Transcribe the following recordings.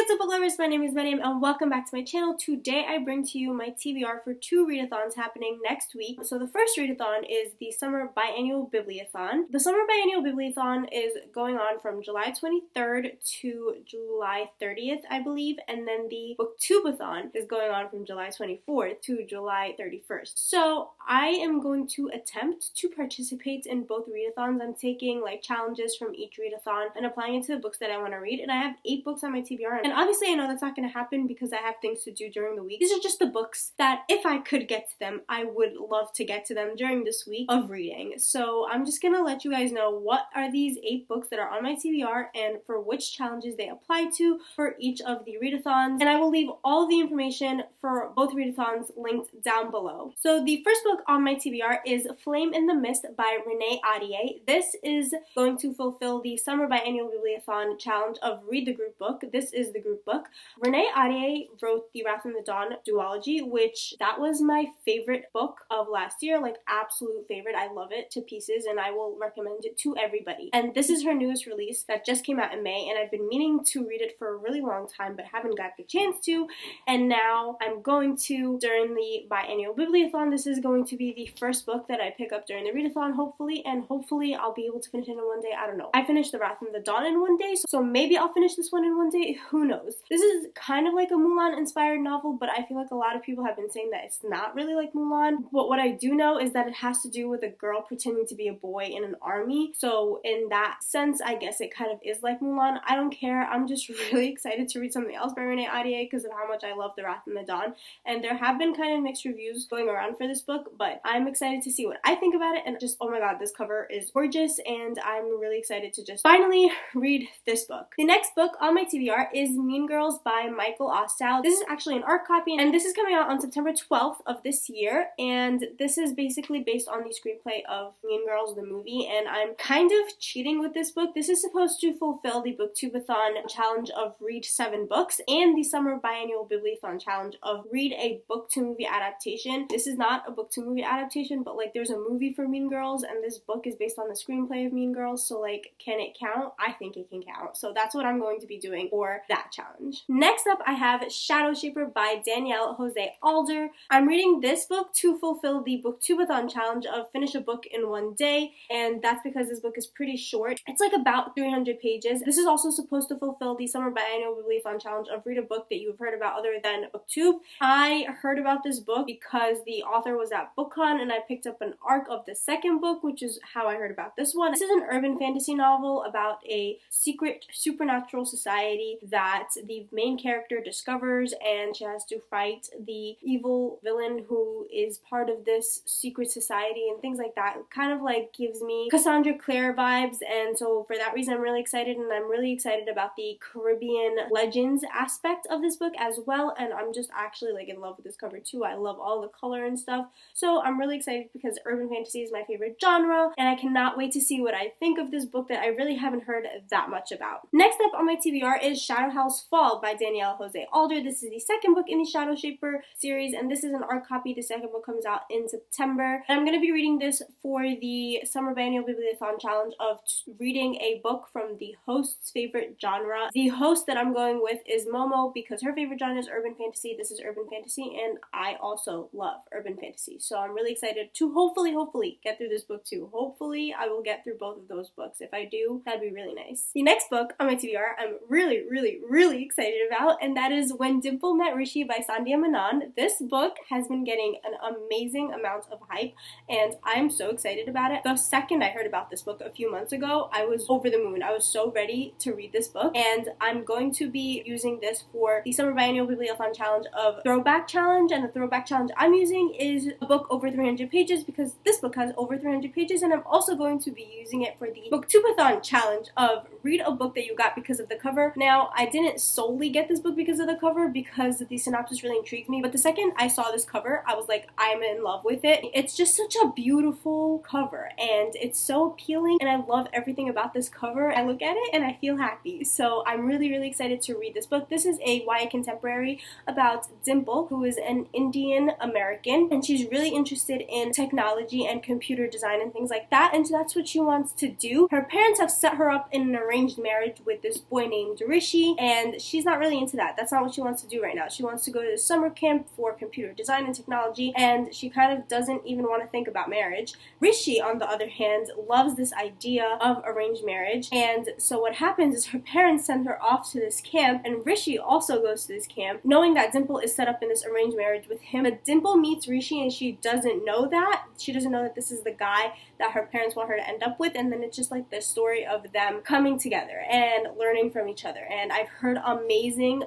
what's up, book lovers? My name is Maddie and welcome back to my channel. Today I bring to you my TBR for two readathons happening next week. So the first readathon is the Summer Biannual Bibliothon. The Summer Biannual Bibliothon is going on from July 23rd to July 30th, I believe, and then the Booktubeathon is going on from July 24th to July 31st. So I am going to attempt to participate in both readathons. I'm taking like challenges from each readathon and applying it to the books that I want to read, and I have 8 books on my TBR. And obviously I know that's not going to happen because I have things to do during the week. These are just the books that if I could get to them, I would love to get to them during this week of reading. So I'm just going to let you guys know what are these 8 books that are on my TBR and for which challenges they apply to for each of the readathons. And I will leave all of the information for both readathons linked down below. So the first book on my TBR is Flame in the Mist by Renee Ahdieh. This is going to fulfill the Summer Biannual Bibliothon challenge of Read the Group Book. This is the group book. Renee Ahdieh wrote the Wrath and the Dawn duology, which that was my favorite book of last year, like absolute favorite. I love it to pieces and I will recommend it to everybody. And this is her newest release that just came out in May, and I've been meaning to read it for a really long time but haven't got the chance to, and now I'm going to during the Biannual Bibliothon. This is going to be the first book that I pick up during the readathon, hopefully, and hopefully I'll be able to finish it in one day. I don't know. I finished the Wrath and the Dawn in one day, so maybe I'll finish this one in one day. Who knows? This is kind of like a Mulan inspired novel, but I feel like a lot of people have been saying that it's not really like Mulan. But what I do know is that it has to do with a girl pretending to be a boy in an army. So in that sense, I guess it kind of is like Mulan. I don't care. I'm just really excited to read something else by Renee Ahdieh because of how much I love The Wrath and the Dawn. And there have been kind of mixed reviews going around for this book, but I'm excited to see what I think about it. And just, oh my god, this cover is gorgeous, and I'm really excited to just finally read this book. The next book on my TBR is Mean Girls by Michael Ostow. This is actually an art copy, and this is coming out on September 12th of this year, and this is basically based on the screenplay of Mean Girls, the movie, and I'm kind of cheating with this book. This is supposed to fulfill the Booktubeathon challenge of read 7 books and the Summer Biannual Bibliothon challenge of read a book to movie adaptation. This is not a book to movie adaptation, but like there's a movie for Mean Girls, and this book is based on the screenplay of Mean Girls, so like, can it count? I think it can count. So that's what I'm going to be doing for that challenge. Next up, I have Shadow Shaper by Danielle Jose Alder. I'm reading this book to fulfill the Booktubeathon challenge of finish a book in one day, and that's because this book is pretty short. It's like about 300 pages. This is also supposed to fulfill the Summer Biannual Bibliothon challenge of read a book that you've heard about other than Booktube. I heard about this book because the author was at BookCon, and I picked up an arc of the second book, which is how I heard about this one. This is an urban fantasy novel about a secret supernatural society that the main character discovers, and she has to fight the evil villain who is part of this secret society and things like that. It kind of like gives me Cassandra Clare vibes, and so for that reason I'm really excited, and I'm really excited about the Caribbean legends aspect of this book as well, and I'm just actually like in love with this cover too. I love all the color and stuff, so I'm really excited because urban fantasy is my favorite genre, and I cannot wait to see what I think of this book that I really haven't heard that much about. Next up on my TBR is Shadow House Fall by Danielle Jose Alder. This is the second book in the Shadow Shaper series, and this is an art copy. The second book comes out in September, and I'm going to be reading this for the Summer Biannual Bibliothon challenge of reading a book from the host's favorite genre. The host that I'm going with is Momo because her favorite genre is urban fantasy. This is urban fantasy, and I also love urban fantasy, so I'm really excited to hopefully get through this book too. Hopefully I will get through both of those books. If I do, that'd be really nice. The next book on my TBR I'm really excited about, and that is When Dimple Met Rishi by Sandhya Menon. This book has been getting an amazing amount of hype, and I'm so excited about it. The second I heard about this book a few months ago, I was over the moon. I was so ready to read this book, and I'm going to be using this for the Summer Biannual Bibliothon challenge of Throwback Challenge, and the Throwback Challenge I'm using is a book over 300 pages because this book has over 300 pages, and I'm also going to be using it for the Booktubeathon challenge of read a book that you got because of the cover. Now, I didn't solely get this book because of the cover because the synopsis really intrigued me, but the second I saw this cover, I was like, I'm in love with it. It's just such a beautiful cover, and it's so appealing, and I love everything about this cover. I look at it and I feel happy, so I'm really excited to read this book. This is a YA contemporary about Dimple, who is an Indian American, and she's really interested in technology and computer design and things like that, and so that's what she wants to do. Her parents have set her up in an arranged marriage with this boy named Rishi, and and she's not really into that. That's not what she wants to do right now. She wants to go to summer camp for computer design and technology, and she kind of doesn't even want to think about marriage. Rishi, on the other hand, loves this idea of arranged marriage, and so what happens is her parents send her off to this camp, and Rishi also goes to this camp, knowing that Dimple is set up in this arranged marriage with him. But Dimple meets Rishi, and she doesn't know that. She doesn't know that this is the guy that her parents want her to end up with, and then it's just like the story of them coming together and learning from each other. And I've heard amazing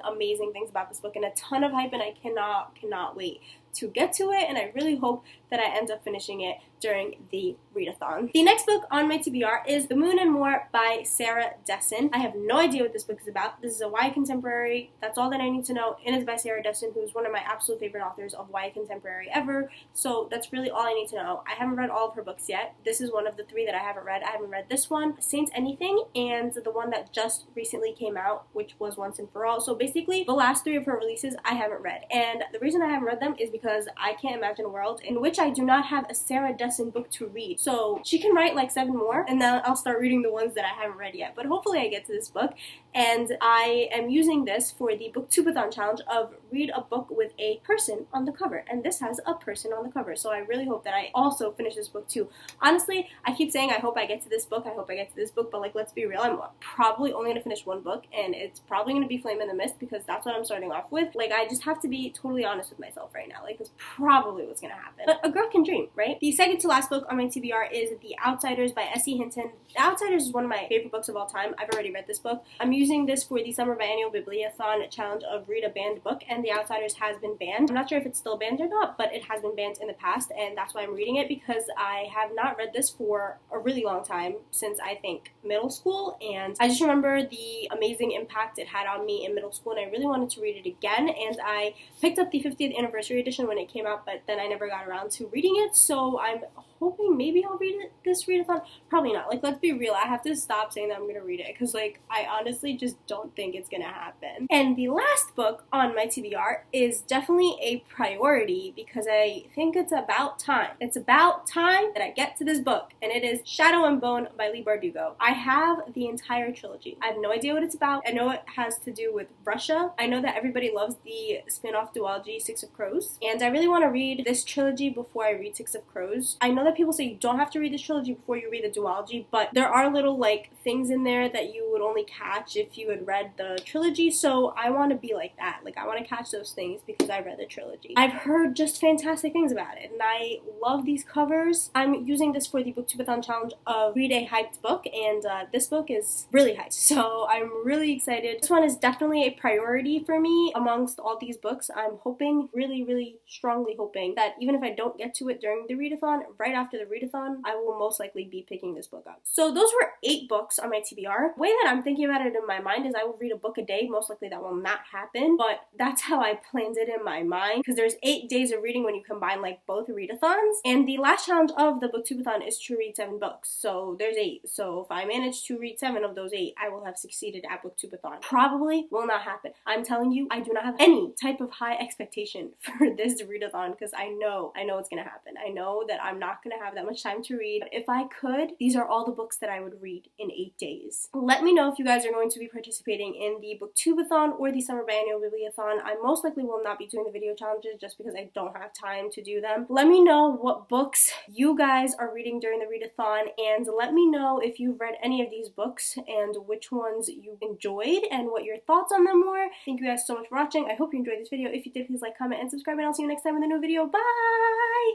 things about this book and a ton of hype, and I cannot wait to get to it, and I really hope that I end up finishing it during the readathon. The next book on my TBR is The Moon and More by Sarah Dessen. I have no idea what this book is about. This is a YA contemporary. That's all that I need to know, and it's by Sarah Dessen, who's one of my absolute favorite authors of YA contemporary ever, so that's really all I need to know. I haven't read all of her books yet. This is one of the 3 that I haven't read. I haven't read this one, Saint Anything, and the one that just recently came out, which was Once and For All. So basically, the last 3 of her releases I haven't read, and the reason I haven't read them is because I can't imagine a world in which I do not have a Sarah Dessen book to read. So she can write like 7 more, and then I'll start reading the ones that I haven't read yet. But hopefully I get to this book, and I am using this for the Booktubeathon challenge of read a book with a person on the cover, and this has a person on the cover, so I really hope that I also finish this book too. Honestly, I keep saying I hope I get to this book, but like, let's be real, I'm probably only going to finish one book, and it's probably going to be Flame in the Mist, because that's what I'm starting off with. Like, I just have to be totally honest with myself right now. Like, that's probably what's going to happen. But a girl can dream, right? The second to last book on my TBR is The Outsiders by S.E. Hinton. The Outsiders is one of my favorite books of all time. I've already read this book. I'm using this for the Summer Biannual Bibliothon challenge of read a banned book, and The Outsiders has been banned. I'm not sure if it's still banned or not, but it has been banned in the past, and that's why I'm reading it, because I have not read this for a really long time, since I think middle school, and I just remember the amazing impact it had on me in middle school, and I really wanted to read it again, and I picked up the 50th anniversary edition when it came out, but then I never got around to reading it, so I'm hoping maybe I'll read it this readathon. Probably not. Like, let's be real, I have to stop saying that I'm gonna read it, because like, I honestly just don't think it's gonna happen. And the last book on my TBR is definitely a priority, because I think it's about time. It's about time that I get to this book, and it is Shadow and Bone by Leigh Bardugo. I have the entire trilogy. I have no idea what it's about. I know it has to do with Russia. I know that everybody loves the spin-off duology Six of Crows, and I really want to read this trilogy before I read Six of Crows. I know that people say you don't have to read this trilogy before you read the duology, but there are little like things in there that you would only catch if you had read the trilogy, so I want to be like that. Like, I want to catch those things because I read the trilogy. I've heard just fantastic things about it, and I love these covers. I'm using this for the Booktubeathon challenge of read a hyped book, and this book is really hyped, so I'm really excited. This one is definitely a priority for me amongst all these books. I'm hoping, really strongly hoping, that even if I don't get to it during the readathon, right after the readathon, I will most likely be picking this book up. So those were 8 books on my TBR. The way that I'm thinking about it in my mind is I will read a book a day. Most likely that will not happen, but that's how I planned it in my mind, because there's 8 days of reading when you combine like both readathons, and the last challenge of the Booktubeathon is to read 7 books, so there's 8. So if I manage to read 7 of those 8, I will have succeeded at Booktubeathon. Probably will not happen. I'm telling you, I do not have any type of high expectation for this readathon, because I know it's gonna happen. I know that I'm not gonna have that much time to read, but if I could, these are all the books that I would read in 8 days. Let me know if you guys are going to be participating in the Booktubeathon or the Summer Biannual Bibliothon. I most likely will not be doing the video challenges just because I don't have time to do them. Let me know what books you guys are reading during the readathon, and let me know if you've read any of these books and which ones you enjoyed and what your thoughts on them were. Thank you guys so much for watching. I hope you enjoyed this video. If you did, please like, comment, and subscribe, and I'll see you next time in the new video. Bye!